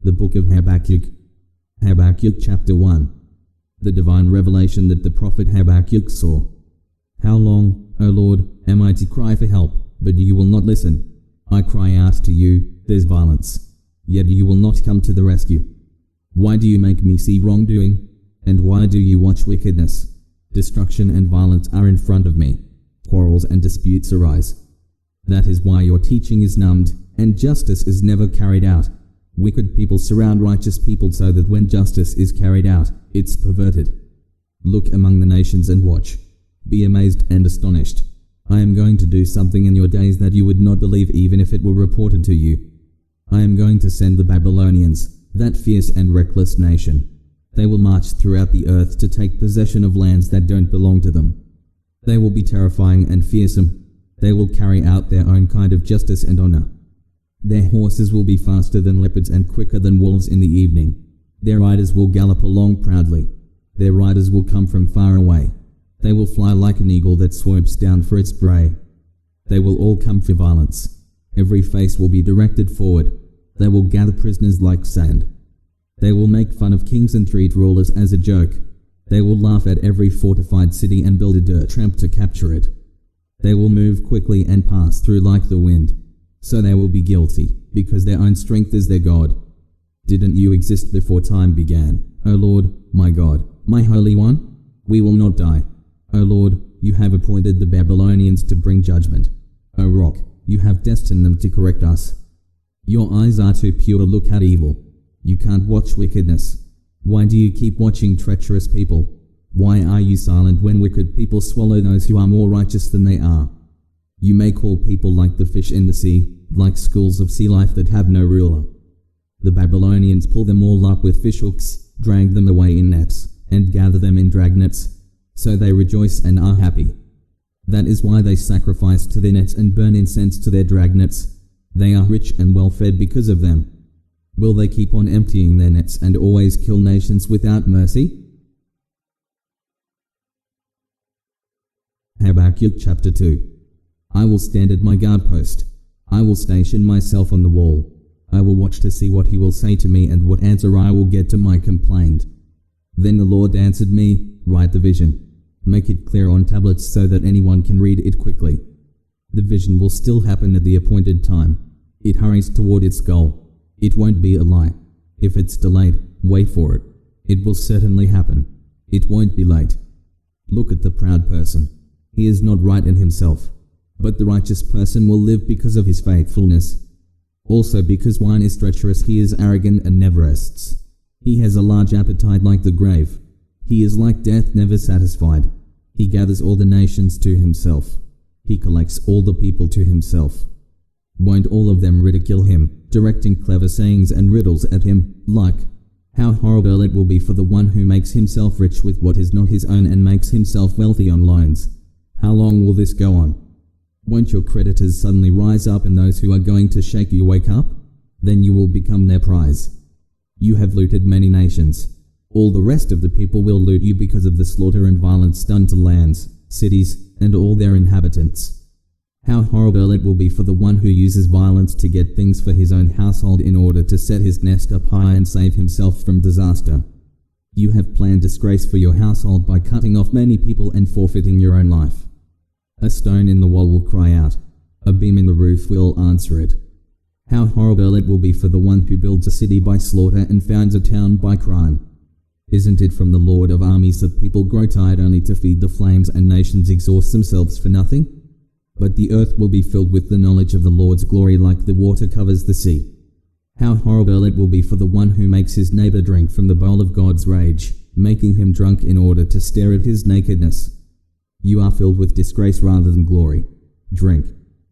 The Book of Habakkuk. Habakkuk chapter 1. The divine revelation that the prophet Habakkuk saw. How long, O Lord, am I to cry for help, but you will not listen? I cry out to you, there's violence, yet you will not come to the rescue. Why do you make me see wrongdoing? And why do you watch wickedness? Destruction and violence are in front of me. Quarrels and disputes arise. That is why your teaching is numbed, and justice is never carried out. Wicked people surround righteous people so that when justice is carried out, it's perverted. Look among the nations and watch. Be amazed and astonished. I am going to do something in your days that you would not believe even if it were reported to you. I am going to send the Babylonians, that fierce and reckless nation. They will march throughout the earth to take possession of lands that don't belong to them. They will be terrifying and fearsome. They will carry out their own kind of justice and honor. Their horses will be faster than leopards and quicker than wolves in the evening. Their riders will gallop along proudly. Their riders will come from far away. They will fly like an eagle that swoops down for its prey. They will all come for violence. Every face will be directed forward. They will gather prisoners like sand. They will make fun of kings and treat rulers as a joke. They will laugh at every fortified city and build a dirt tramp to capture it. They will move quickly and pass through like the wind. So they will be guilty, because their own strength is their God. Didn't you exist before time began, O Lord, my God, my Holy One? We will not die. O Lord, you have appointed the Babylonians to bring judgment. O Rock, you have destined them to correct us. Your eyes are too pure to look at evil. You can't watch wickedness. Why do you keep watching treacherous people? Why are you silent when wicked people swallow those who are more righteous than they are? You may call people like the fish in the sea, like schools of sea life that have no ruler. The Babylonians pull them all up with fishhooks, drag them away in nets, and gather them in dragnets. So they rejoice and are happy. That is why they sacrifice to their nets and burn incense to their dragnets. They are rich and well fed because of them. Will they keep on emptying their nets and always kill nations without mercy? Habakkuk chapter 2. I will stand at my guard post. I will station myself on the wall. I will watch to see what he will say to me and what answer I will get to my complaint. Then the Lord answered me, write the vision. Make it clear on tablets so that anyone can read it quickly. The vision will still happen at the appointed time. It hurries toward its goal. It won't be a lie. If it's delayed, wait for it. It will certainly happen. It won't be late. Look at the proud person. He is not right in himself. But the righteous person will live because of his faithfulness. Also because wine is treacherous, he is arrogant and never rests. He has a large appetite like the grave. He is like death, never satisfied. He gathers all the nations to himself. He collects all the people to himself. Won't all of them ridicule him, directing clever sayings and riddles at him, like, how horrible it will be for the one who makes himself rich with what is not his own and makes himself wealthy on loans. How long will this go on? Won't your creditors suddenly rise up and those who are going to shake you wake up? Then you will become their prize. You have looted many nations. All the rest of the people will loot you because of the slaughter and violence done to lands, cities, and all their inhabitants. How horrible it will be for the one who uses violence to get things for his own household in order to set his nest up high and save himself from disaster. You have planned disgrace for your household by cutting off many people and forfeiting your own life. A stone in the wall will cry out. A beam in the roof will answer it. How horrible it will be for the one who builds a city by slaughter and founds a town by crime. Isn't it from the Lord of armies that people grow tired only to feed the flames and nations exhaust themselves for nothing? But the earth will be filled with the knowledge of the Lord's glory like the water covers the sea. How horrible it will be for the one who makes his neighbor drink from the bowl of God's rage, making him drunk in order to stare at his nakedness. You are filled with disgrace rather than glory. Drink,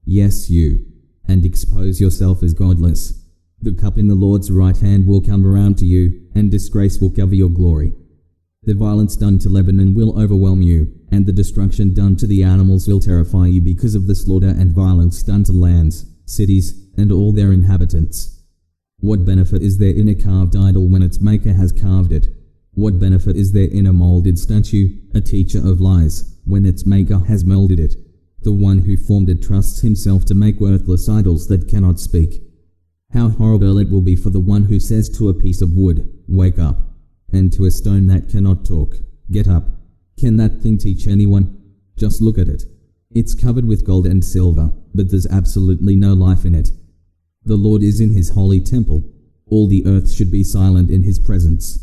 yes you, and expose yourself as godless. The cup in the Lord's right hand will come around to you, and disgrace will cover your glory. The violence done to Lebanon will overwhelm you, and the destruction done to the animals will terrify you because of the slaughter and violence done to lands, cities, and all their inhabitants. What benefit is there in a carved idol when its maker has carved it? What benefit is there in a molded statue, a teacher of lies, when its maker has molded it? The one who formed it trusts himself to make worthless idols that cannot speak. How horrible it will be for the one who says to a piece of wood, "Wake up," and to a stone that cannot talk, "Get up." Can that thing teach anyone? Just look at it. It's covered with gold and silver, but there's absolutely no life in it. The Lord is in his holy temple. All the earth should be silent in his presence.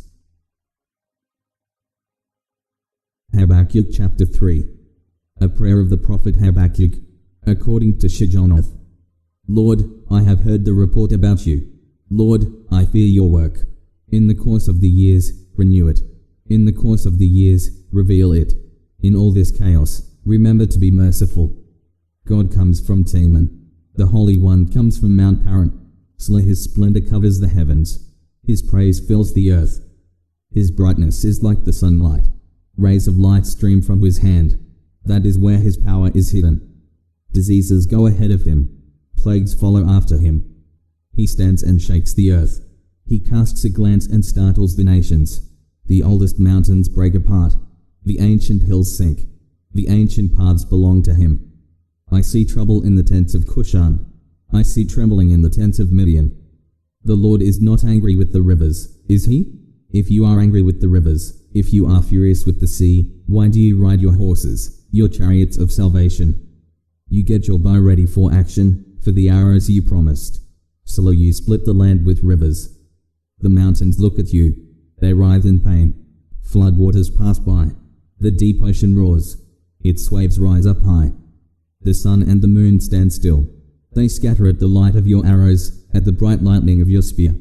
Habakkuk chapter 3. A prayer of the prophet Habakkuk, according to Shijonoth. Lord, I have heard the report about you. Lord, I fear your work. In the course of the years, renew it. In the course of the years, reveal it. In all this chaos, remember to be merciful. God comes from Teman. The Holy One comes from Mount Paran. His splendor covers the heavens. His praise fills the earth. His brightness is like the sunlight. Rays of light stream from his hand. That is where his power is hidden. Diseases go ahead of him. Plagues follow after him. He stands and shakes the earth. He casts a glance and startles the nations. The oldest mountains break apart. The ancient hills sink. The ancient paths belong to him. I see trouble in the tents of Cushan. I see trembling in the tents of Midian. The Lord is not angry with the rivers, is he? If you are angry with the rivers, if you are furious with the sea, why do you ride your horses, your chariots of salvation? You get your bow ready for action, for the arrows you promised. So you split the land with rivers. The mountains look at you. They writhe in pain. Flood waters pass by. The deep ocean roars. Its waves rise up high. The sun and the moon stand still. They scatter at the light of your arrows, at the bright lightning of your spear.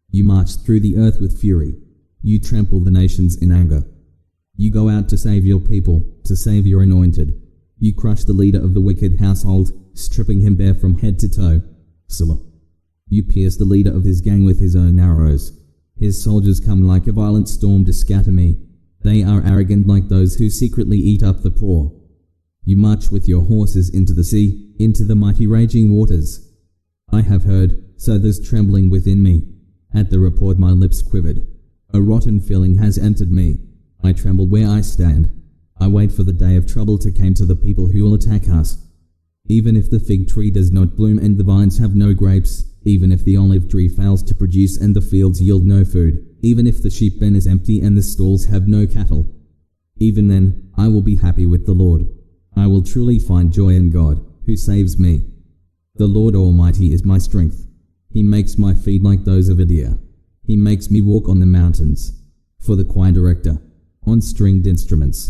You march through the earth with fury. You trample the nations in anger. You go out to save your people, to save your anointed. You crush the leader of the wicked household, stripping him bare from head to toe. Selah. You pierce the leader of his gang with his own arrows. His soldiers come like a violent storm to scatter me. They are arrogant like those who secretly eat up the poor. You march with your horses into the sea, into the mighty raging waters. I have heard, so there's trembling within me. At the report my lips quivered. A rotten feeling has entered me. I tremble where I stand. I wait for the day of trouble to come to the people who will attack us. Even if the fig tree does not bloom and the vines have no grapes, even if the olive tree fails to produce and the fields yield no food, even if the sheep pen is empty and the stalls have no cattle, even then I will be happy with the Lord. I will truly find joy in God, who saves me. The Lord Almighty is my strength. He makes my feet like those of a deer. He makes me walk on the mountains. For the choir director, on stringed instruments.